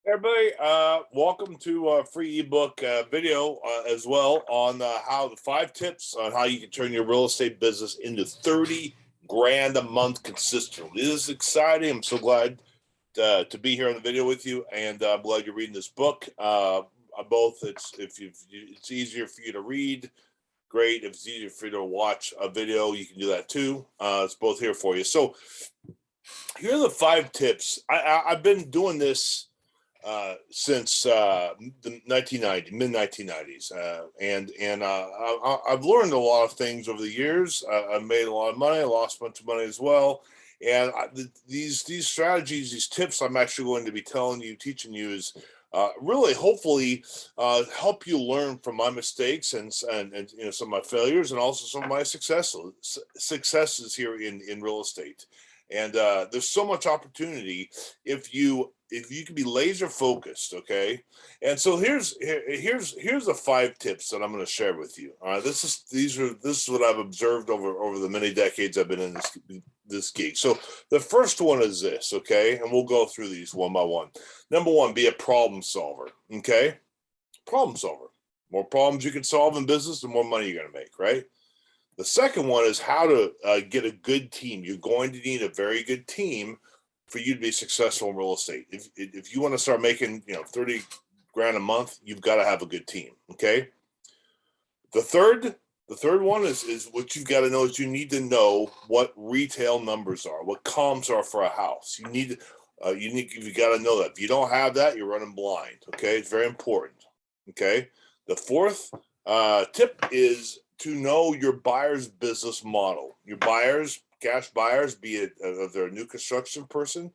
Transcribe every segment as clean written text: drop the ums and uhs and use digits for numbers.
Everybody, welcome to a free ebook video as well on how the 5 tips on how you can turn your real estate business into 30 grand a month consistently. This is exciting. I'm so glad to be here on the video with you, and I'm glad you're reading this book. Both, it's easier for you to read, great. If it's easier for you to watch a video, you can do that too. It's both here for you. So here are the 5 tips. I've been doing this since the 1990s, mid 1990s, and I've learned a lot of things over the years. I've made a lot of money. I lost a bunch of money as well. And these strategies, these tips, I'm actually going to be teaching you is really, hopefully, help you learn from my mistakes and some of my failures, and also some of my successes here in real estate. And there's so much opportunity if you can be laser focused. Okay. And so here's the 5 tips that I'm going to share with you. All right. This is what I've observed over the many decades I've been in this gig. So the first one is this. Okay. And we'll go through these one by one. Number one, be a problem solver. Okay. Problem solver. More problems you can solve in business, the more money you're going to make. Right. The second one is how to get a good team. You're going to need a very good team for you to be successful in real estate. If you want to start making 30 grand a month, you've got to have a good team. Okay. The third one is what you've got to know is you need to know what retail numbers are, what comps are for a house. You got to know that. If you don't have that, you're running blind. Okay, it's very important. Okay. The fourth tip is to know your buyer's business model. Your buyers, cash buyers, be it if they're a new construction person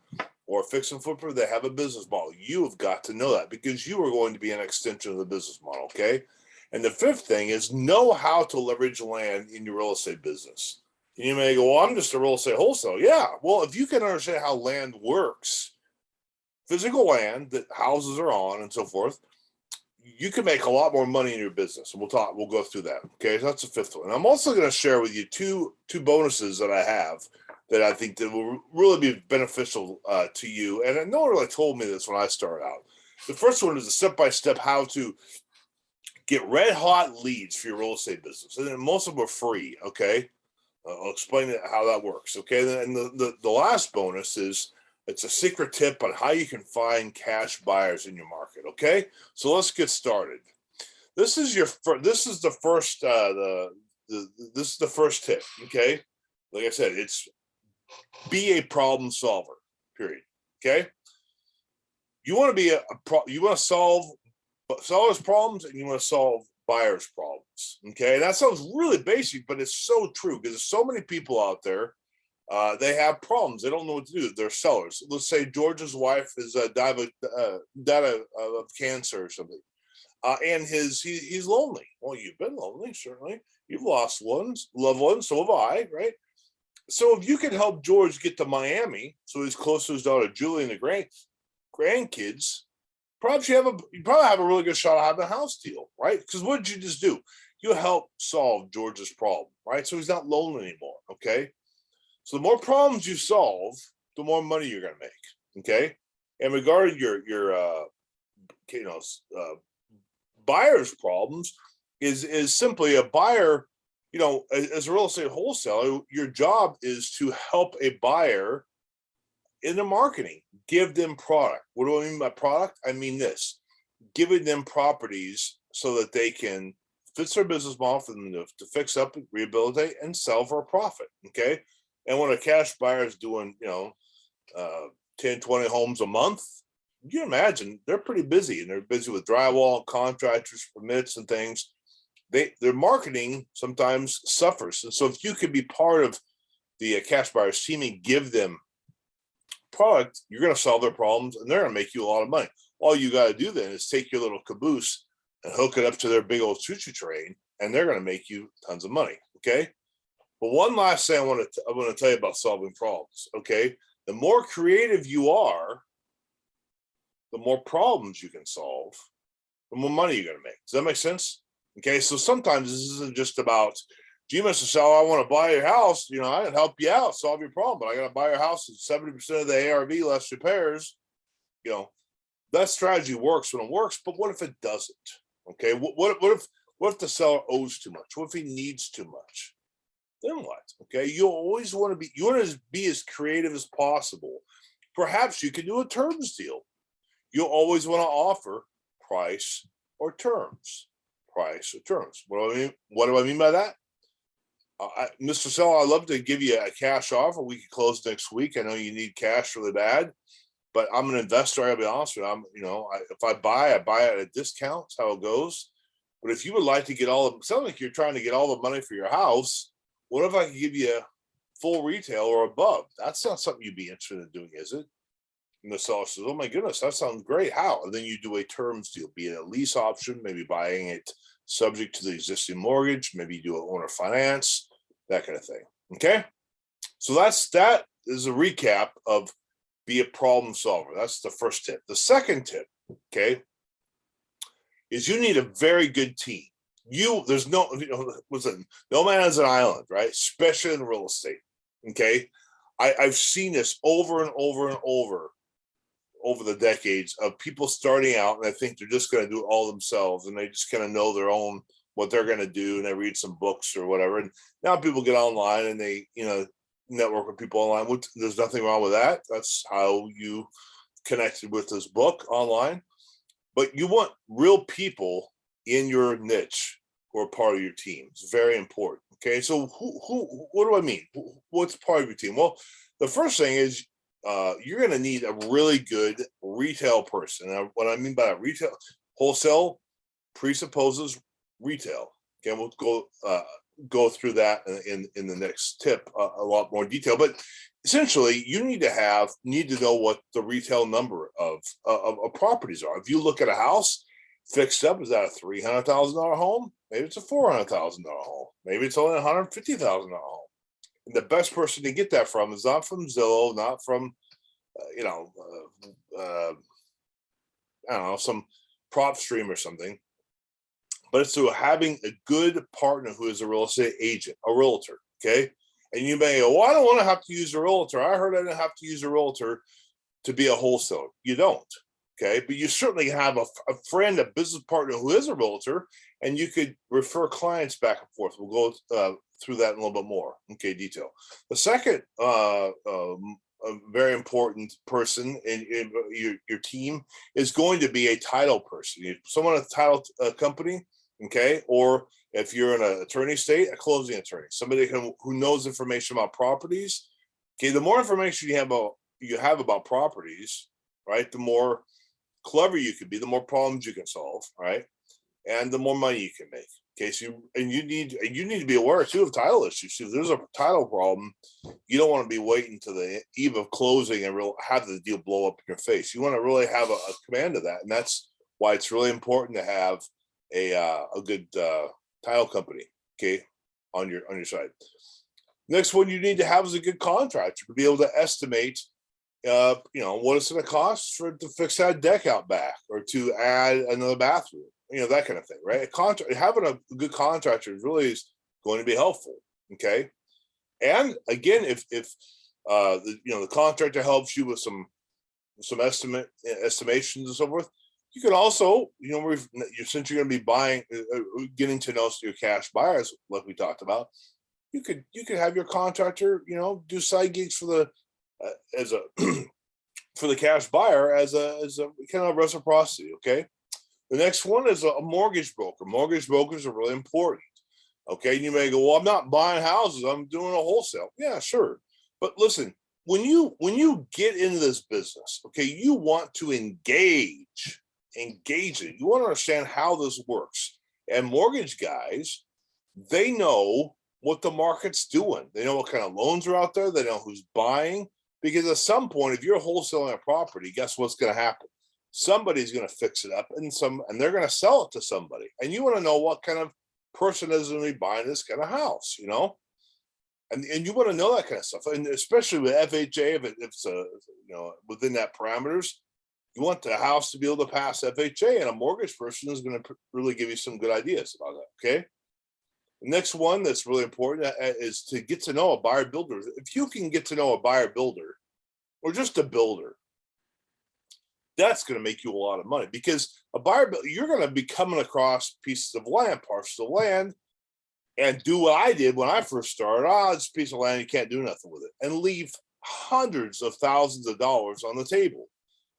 or a fix and flipper, they have a business model. You have got to know that because you are going to be an extension of the business model, okay? And the fifth thing is know how to leverage land in your real estate business. And you may go, well, I'm just a real estate wholesale. Yeah, well, if you can understand how land works, physical land that houses are on and so forth, you can make a lot more money in your business. And we'll go through that. Okay. So that's the fifth one. And I'm also going to share with you two bonuses that I have that I think that will really be beneficial to you. And no one really told me this when I started out. The first one is a step-by-step how to get red hot leads for your real estate business. And most of them are free. Okay. I'll explain how that works. Okay. And the last bonus is, it's a secret tip on how you can find cash buyers in your market. Okay, so let's get started. This is the first tip. Okay, like I said, it's be a problem solver. Period. Okay, you want to be you want to solve sellers' problems and you want to solve buyers' problems. Okay, that sounds really basic, but it's so true because there's so many people out there. They have problems. They don't know what to do. They're sellers. Let's say George's wife is died of cancer or something, and he's lonely. Well, you've been lonely, certainly. You've lost loved ones. So have I, right? So if you can help George get to Miami, so he's close to his daughter Julie and the grandkids, you probably have a really good shot at having a house deal, right? Because what did you just do? You help solve George's problem, right? So he's not lonely anymore. Okay. So the more problems you solve, the more money you're going to make. Okay. And regarding your buyer's problems is simply a buyer, as a real estate wholesaler, your job is to help a buyer in the marketing, give them product. What do I mean by product? I mean this, giving them properties so that they can fix their business model for them to fix up, rehabilitate, and sell for a profit. Okay. And when a cash buyer is doing, 10, 20 homes a month, you can imagine they're pretty busy, and they're busy with drywall, contractors, permits, and things. Their marketing sometimes suffers. And so if you could be part of the cash buyers team and give them product, you're going to solve their problems, and they're going to make you a lot of money. All you got to do then is take your little caboose and hook it up to their big old choo-choo train, and they're going to make you tons of money. Okay. But one last thing I want to tell you about solving problems. Okay, the more creative you are, the more problems you can solve, the more money you're going to make. Does that make sense? Okay, so sometimes this isn't just about, gee, Mr. Seller, I want to buy your house. I can help you out, solve your problem, but I got to buy your house at 70% of the ARV, less repairs. that strategy works when it works, but what if it doesn't? Okay, what if the seller owes too much? What if he needs too much? Then what? Okay, you always want to be as creative as possible. Perhaps you can do a terms deal. You always want to offer price or terms. Price or terms. What do I mean? What do I mean by that? Mr. Seller, I'd love to give you a cash offer. We could close next week. I know you need cash really bad, but I'm an investor. I'll be honest with you. If I buy at a discount. That's how it goes. But if you would like to get sounds like you're trying to get all the money for your house. What if I could give you full retail or above? That's not something you'd be interested in doing, is it? And the seller says, oh my goodness, that sounds great. How? And then you do a terms deal, be it a lease option, maybe buying it subject to the existing mortgage, maybe you do an owner finance, that kind of thing. Okay. So that is a recap of be a problem solver. That's the first tip. The second tip, okay, is you need a very good team. There's no, no man is an island, right? Especially in real estate. Okay. I've seen this over and over and over the decades of people starting out, and I think they're just going to do it all themselves, and they just kind of know their own what they're going to do, and they read some books or whatever. And now people get online and they network with people online. There's nothing wrong with that. That's how you connected with this book online. But you want real people in your niche who are part of your team. It's very important. Okay, so what do I mean? What's part of your team? Well, the first thing is you're going to need a really good retail person. And what I mean by that, wholesale presupposes retail. Okay, we'll go through that in the next tip a lot more detail. But essentially, you need to know what the retail number of properties are. If you look at a house fixed up, is that a $300,000 home? Maybe it's a $400,000 home. Maybe it's only a $150,000 home. And the best person to get that from is not from Zillow, not from I don't know, some prop stream or something, but it's through having a good partner who is a real estate agent, a realtor. Okay. And you may go, well, I don't want to have to use a realtor. I heard I didn't have to use a realtor to be a wholesaler. You don't. Okay. But you certainly have a friend, a business partner who is a realtor, and you could refer clients back and forth. We'll go through that in a little bit more. Okay. Detail. The second, a very important person in your team is going to be a title person. Someone at a title company, okay, or if you're in an attorney state, a closing attorney, somebody who knows information about properties. Okay, the more information you have about properties, right, the more clever you can be, the more problems you can solve, right, and the more money you can make. Okay, so you need to be aware too of title issues. If there's a title problem, you don't want to be waiting to the eve of closing and have the deal blow up in your face. You want to really have a command of that, and that's why it's really important to have a good title company, okay, on your side. Next one you need to have is a good contractor to be able to estimate, what it's going to cost to fix that deck out back or to add another bathroom. That kind of thing, right? Having a good contractor really is going to be helpful. Okay. And again, if the contractor helps you with some estimations and so forth, you can also, since you're going to be getting to know your cash buyers, like we talked about, you could have your contractor, do side gigs for the for the cash buyer as a kind of reciprocity. Okay. The next one is a mortgage broker. Mortgage brokers are really important. Okay, you may go, well, I'm not buying houses, I'm doing a wholesale. Yeah, sure. But listen, when you get into this business, okay, you want to engage it. You want to understand how this works. And mortgage guys, they know what the market's doing. They know what kind of loans are out there. They know who's buying. Because at some point, if you're wholesaling a property, guess what's going to happen? Somebody's going to fix it up and they're going to sell it to somebody. And you want to know what kind of person is going to be buying this kind of house, and you want to know that kind of stuff. And especially with FHA, if it's within that parameters, you want the house to be able to pass FHA, and a mortgage person is going to really give you some good ideas about that. Okay. The next one that's really important is to get to know a buyer builder. If you can get to know a buyer builder or just a builder, That's going to make you a lot of money, because a buyer, you're going to be coming across pieces of land, parcels of land, and do what I did when I first started. Oh, it's a piece of land, you can't do nothing with it, and leave hundreds of thousands of dollars on the table.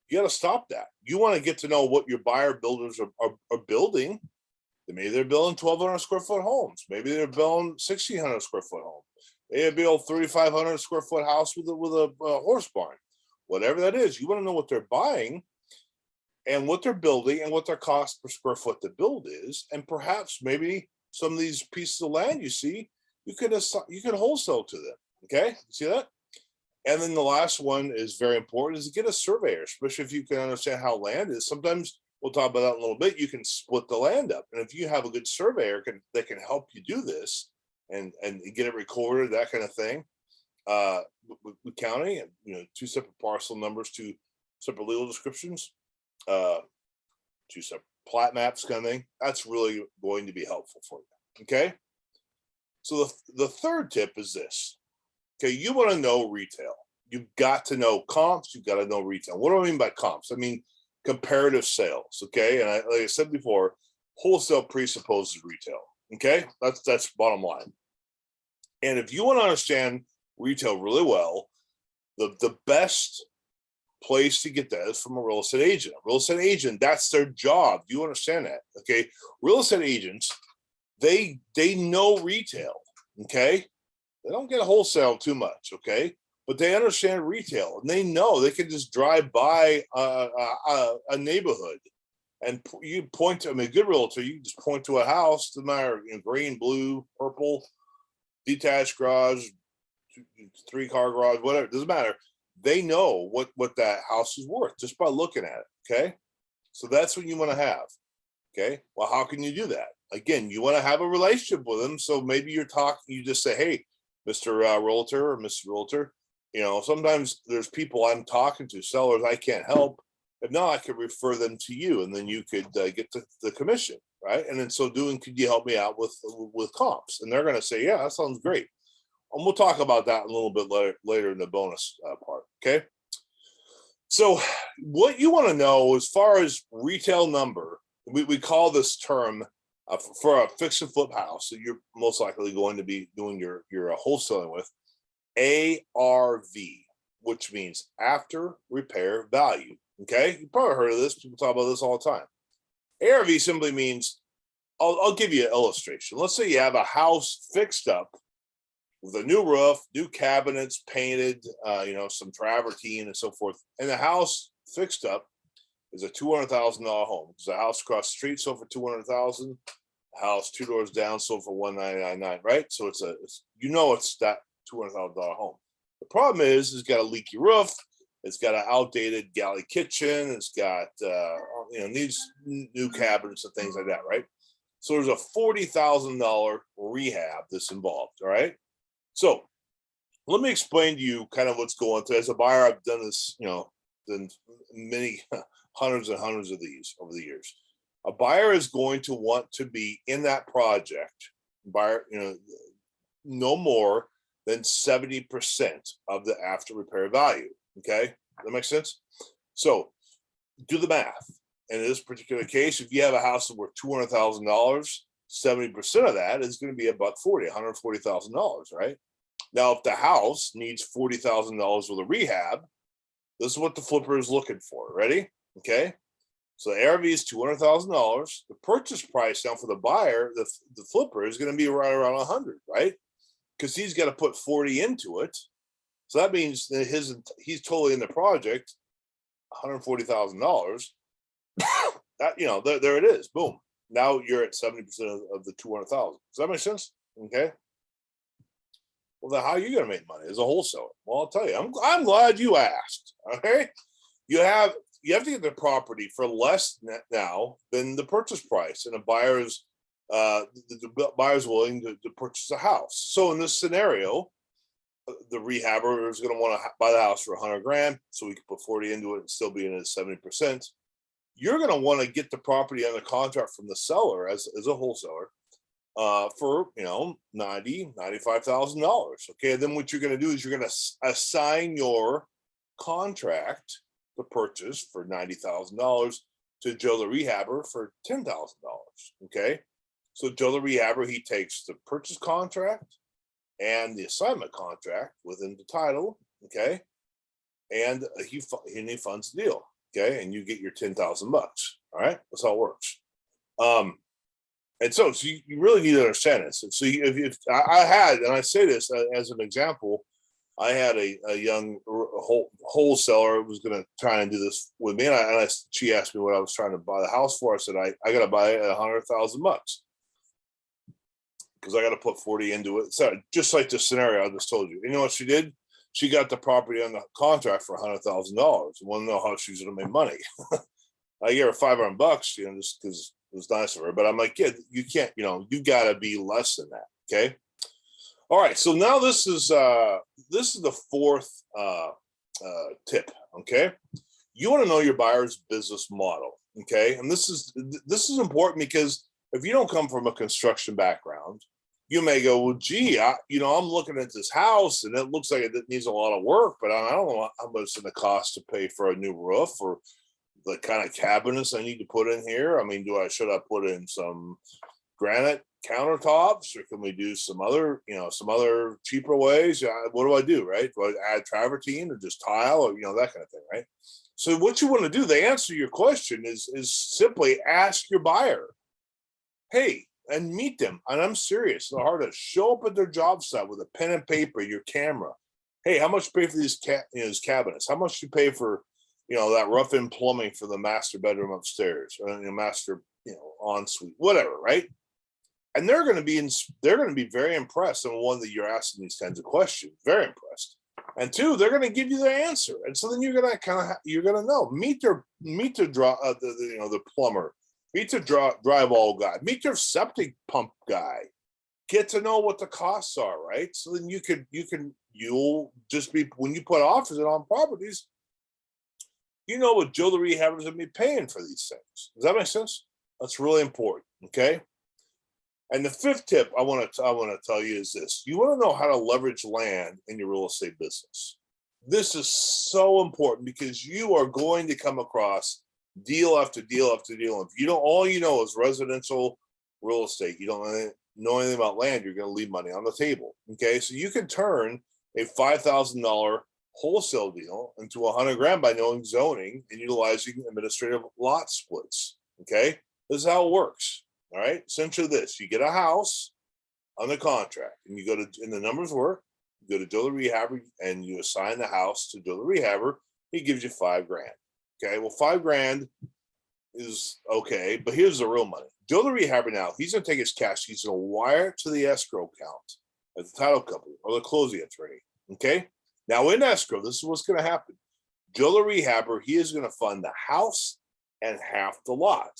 You got to stop that. You want to get to know what your buyer builders are building. Maybe they're building 1,200 square foot homes. Maybe they're building 1,600 square foot home. They build 3,500 square foot house with a horse barn. Whatever that is, you want to know what they're buying and what they're building and what their cost per square foot to build is. And perhaps maybe some of these pieces of land you see, you could wholesale to them. Okay, see that? And then the last one is very important, is to get a surveyor, especially if you can understand how land is. Sometimes we'll talk about that in a little bit. You can split the land up. And if you have a good surveyor that can help you do this and get it recorded, that kind of thing, with county, and 2 separate parcel numbers, 2 separate legal descriptions, 2 separate plat maps, kind of thing, that's really going to be helpful for you. Okay. So the third tip is this. Okay, you want to know retail. You've got to know comps. You've got to know retail. What do I mean by comps? I mean comparative sales. Okay, and like I said before, wholesale presupposes retail. Okay, that's bottom line. And if you want to understand retail really well, the best place to get that is from a real estate agent. A real estate agent, that's their job. Do you understand that? Okay, real estate agents, they know retail. Okay. They don't get wholesale too much, okay? But they understand retail, and they know they can just drive by a neighborhood, and you point to, I mean, a good realtor, you just point to a house, doesn't matter, green, blue, purple, detached garage, 3-car garage, whatever, doesn't matter. They know what that house is worth just by looking at it, okay? So that's what you want to have, okay? Well, how can you do that? Again, you want to have a relationship with them, so maybe you just say, hey, Mr. Realtor or Mr. Realtor, sometimes there's people I'm talking to, sellers I can't help. If not, I could refer them to you, and then you could get the commission, right? And in so doing, could you help me out with comps? And they're going to say, yeah, that sounds great. And we'll talk about that a little bit later in the bonus part, okay? So what you want to know as far as retail number, we call this term, for a fix and flip house that you're most likely going to be doing your wholesaling with, ARV, which means after repair value. Okay, you probably heard of this. People talk about this all the time. ARV simply means, I'll give you an illustration. Let's say you have a house fixed up with a new roof, new cabinets, painted, some travertine and so forth, and the house fixed up is a $200,000 home, because the house across the street sold for $200,000. The house 2 doors down sold for $199,999, right? So it's that $200,000 home. The problem is, it's got a leaky roof. It's got an outdated galley kitchen. It's got needs new cabinets and things like that, right? So there's a $40,000 rehab that's involved. All right. So let me explain to you kind of what's going on. As a buyer, I've done this, done many hundreds and hundreds of these over the years. A buyer is going to want to be in that project, no more than 70% of the after repair value. Okay, that makes sense. So do the math. And in this particular case, if you have a house that's worth $200,000, 70% of that is going to be $140,000, right? Now, if the house needs $40,000 worth of rehab, this is what the flipper is looking for. Ready? Okay. So the ARV is $200,000. The purchase price now for the buyer, the flipper, is going to be right around 100, right? Because he's got to put 40 into it. So that means that he's totally in the project, $140,000. That there it is. Boom. Now you're at 70% of the 200,000. Does that make sense? Okay. Well, then how are you going to make money as a wholesaler? Well, I'll tell you. I'm glad you asked. Okay. You have to get the property for less now than the purchase price, and the buyer's willing to purchase a house. So in this scenario, the rehabber is going to want to buy the house for $100,000, so we can put 40 into it and still be in at 70%. You're going to want to get the property under contract from the seller as a wholesaler for $95,000. Okay, and then what you're going to do is you're going to assign your contract the purchase for $90,000 to Joe the Rehabber for $10,000. Okay. So Joe the Rehabber, he takes the purchase contract and the assignment contract within the title. Okay. And he funds the deal. Okay. And you get your 10,000 bucks. All right. That's how it works. And so you really need to understand this. And so if I had, and I say this as an example, I had a young wholesaler who was going to try and do this with me, and she asked me what I was trying to buy the house for. I said I got to buy it at $100,000 because I got to put 40 into it. So just like the scenario I just told you. You know what she did? She got the property on the contract for $100,000. Want to know how she's going to make money? I gave her $500, just because it was nice of her. But I'm like, yeah, you can't. You got to be less than that. Okay. All right, so now this is the fourth tip. Okay, you want to know your buyer's business model. Okay, and this is important because if you don't come from a construction background, you may go, well, gee, I'm looking at this house and it looks like it needs a lot of work, but I don't know how much it's going to cost to pay for a new roof or the kind of cabinets I need to put in here. I mean, should I put in some granite countertops, or can we do some other cheaper ways? What do I do, right? Do I add travertine or just tile, or that kind of thing, right? So what you want to do, the answer to your question is simply ask your buyer, hey, and meet them. And I'm serious, the hardest. Show up at their job site with a pen and paper, your camera. Hey, how much you pay for these cabinets? How much you pay for that rough-in plumbing for the master bedroom upstairs, or master ensuite, whatever, right? And they're going to be very impressed. And one, that you're asking these kinds of questions, very impressed. And two, they're going to give you their answer. And so then you're going to know. Meet the plumber, meet the drywall guy, meet your septic pump guy. Get to know what the costs are, right? So then you'll just be, when you put offers in on properties, what Joe the Rehabber is going to be paying for these things. Does that make sense? That's really important. Okay. And the fifth tip I want to tell you is this: you want to know how to leverage land in your real estate business. This is so important because you are going to come across deal after deal after deal. If all you know is residential real estate, you don't know anything about land, you're going to leave money on the table. Okay, so you can turn a $5,000 wholesale deal into $100,000 by knowing zoning and utilizing administrative lot splits. Okay, this is how it works. All right, essentially this: you get a house on the contract, and you and the numbers work. You go to Joe the Rehabber, and you assign the house to Joe the Rehabber. He gives you $5,000. Okay, well, $5,000 is okay, but here's the real money. Joe the Rehabber now, he's going to take his cash. He's going to wire it to the escrow account at the title company or the closing attorney. Okay, now in escrow, this is what's going to happen. Joe the Rehabber, he is going to fund the house and half the lot.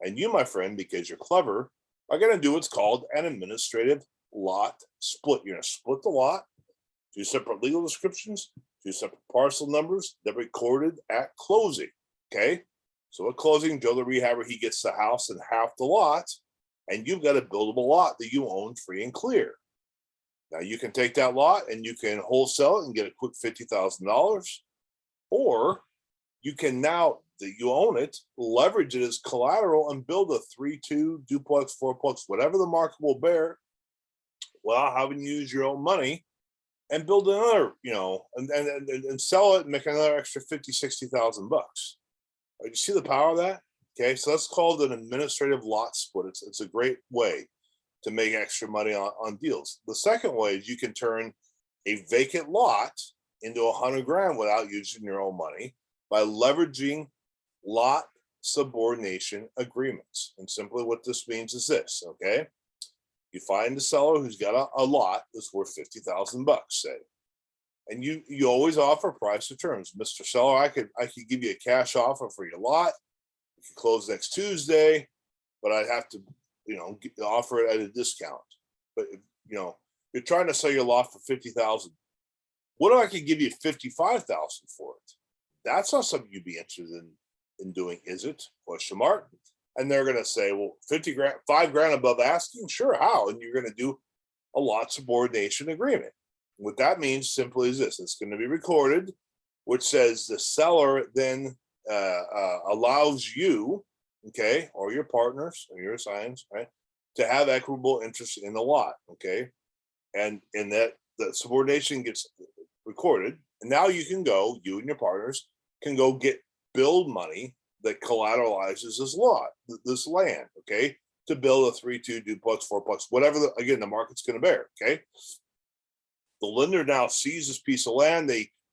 And you, my friend, because you're clever, are going to do what's called an administrative lot split. You're going to split the lot, 2 separate legal descriptions, 2 separate parcel numbers that are recorded at closing. Okay, so at closing, Joe the Rehabber, he gets the house and half the lot, and you've got a buildable lot that you own free and clear. Now you can take that lot and you can wholesale it and get a quick $50,000, or you can, now that you own it, leverage it as collateral and build a 3-2 duplex, 4-plex, whatever the market will bear, without having to use your own money, and build another, and sell it and make another extra 50, 60,000 bucks. You see the power of that? Okay, so that's called an administrative lot split. It's a great way to make extra money on deals. The second way is you can turn a vacant lot into $100,000 without using your own money by leveraging lot subordination agreements. And simply what this means is this: okay, you find a seller who's got a lot that's worth 50,000 bucks, say, and you always offer price to terms. Mr. Seller, I could give you a cash offer for your lot. You could close next Tuesday, but I'd have to offer it at a discount. But you're trying to sell your lot for 50,000. What if I could give you 55,000 for it? That's not something you'd be interested in doing, is it? Question mark. And they're going to say, well, 50 grand, $5,000 above asking? Sure, how? And you're going to do a lot subordination agreement. What that means simply is this: it's going to be recorded which says the seller then allows you, okay, or your partners or your assigns, right, to have equitable interest in the lot, okay, and that the subordination gets recorded, and now you and your partners can go get build money that collateralizes this lot, this land, okay, to build a 3-2 duplex, fourplex, whatever the market's going to bear, okay. The lender now sees this piece of land.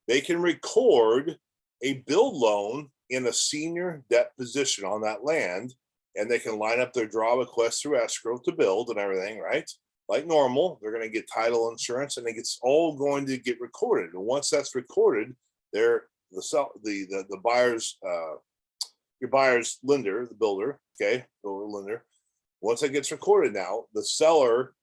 They can record a build loan in a senior debt position on that land, and they can line up their draw request through escrow to build and everything, right? Like normal, they're going to get title insurance, and it's all going to get recorded. And once that's recorded, the buyer's your buyer's lender, the builder, okay, builder lender. Once that gets recorded, now the seller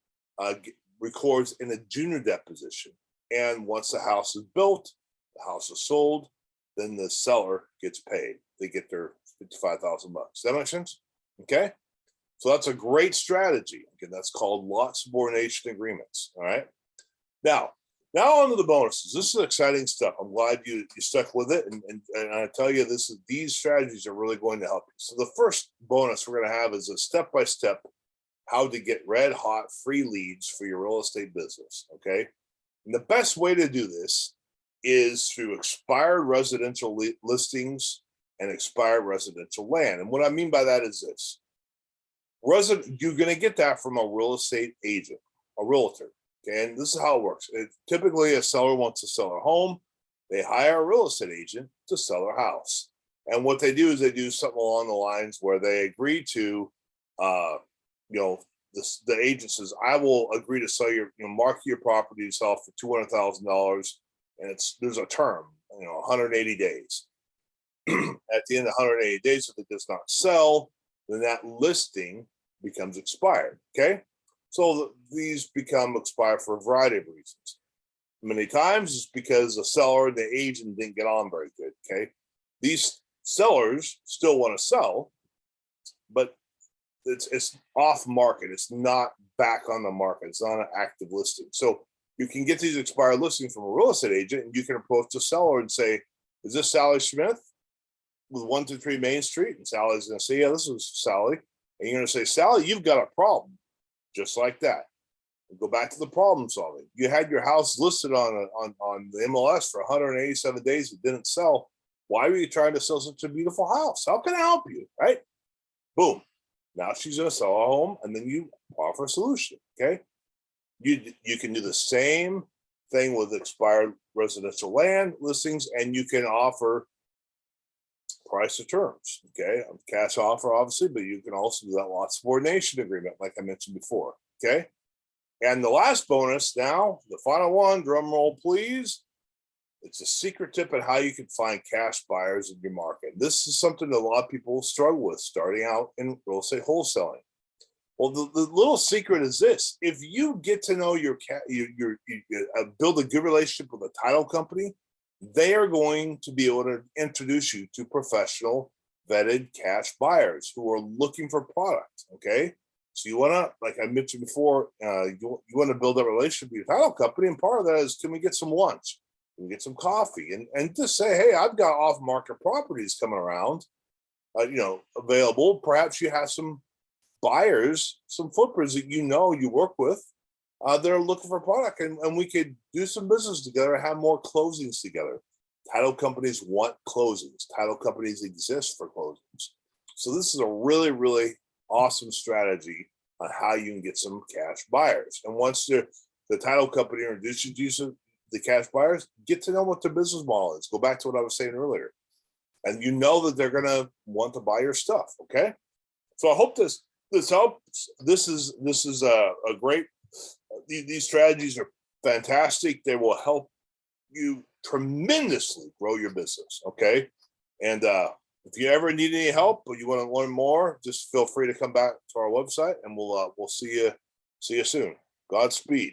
records in a junior debt position, and once the house is built, the house is sold, then the seller gets paid. They get their $55,000. That makes sense? Okay. So that's a great strategy. Again, that's called lot subordination agreements. All right. Now on to the bonuses. This is exciting stuff. I'm glad you stuck with it. And I tell you, these strategies are really going to help you. So the first bonus we're going to have is a step-by-step how to get red hot free leads for your real estate business. Okay. And the best way to do this is through expired residential listings and expired residential land. And what I mean by that is this. You're going to get that from a real estate agent, a realtor. Okay, and this is how it works. Typically, a seller wants to sell their home. They hire a real estate agent to sell their house. And what they do is they do something along the lines where they agree to, the agent says, I will agree to sell market your property to sell for $200,000. And there's a term, 180 days. At the end of 180 days, if it does not sell, then that listing becomes expired. Okay. So these become expired for a variety of reasons. Many times it's because the seller and the agent didn't get on very good. Okay. These sellers still want to sell, but it's off market. It's not back on the market. It's not an active listing. So you can get these expired listings from a real estate agent, and you can approach the seller and say, is this Sally Smith with 123 Main Street? And Sally's going to say, yeah, this is Sally. And you're going to say, Sally, you've got a problem. Just like that. Go back to the problem solving. You had your house listed on the MLS for 187 days. It didn't sell. Why were you trying to sell such a beautiful house? How can I help you? Right? Boom. Now she's going to sell a home, and then you offer a solution. Okay. You can do the same thing with expired residential land listings, and you can offer price of terms. Okay. Cash offer, obviously, but you can also do that lot subordination agreement, like I mentioned before. Okay. And the last bonus now, the final one, drum roll, please. It's a secret tip on how you can find cash buyers in your market. This is something that a lot of people struggle with starting out in real estate wholesaling. Well, the little secret is this: if you get to know build a good relationship with a title company, they are going to be able to introduce you to professional vetted cash buyers who are looking for product. Okay. So you want to, like I mentioned before, you want to build a relationship with your title company. And part of that is, can we get some lunch? Can we get some coffee? And just say, hey, I've got off market properties coming around, available. Perhaps you have some buyers, some flippers that you work with, they're looking for product, and we could do some business together and have more closings together. Title companies want closings. Title companies exist for closings. So this is a really, really awesome strategy on how you can get some cash buyers. And once the title company introduces you to the cash buyers, get to know what their business model is. Go back to what I was saying earlier. And you know that they're going to want to buy your stuff. Okay. So I hope this helps. This is a great, these strategies are fantastic. They will help you tremendously grow your business. Okay. And if you ever need any help or you want to learn more, just feel free to come back to our website, and we'll see you soon. Godspeed.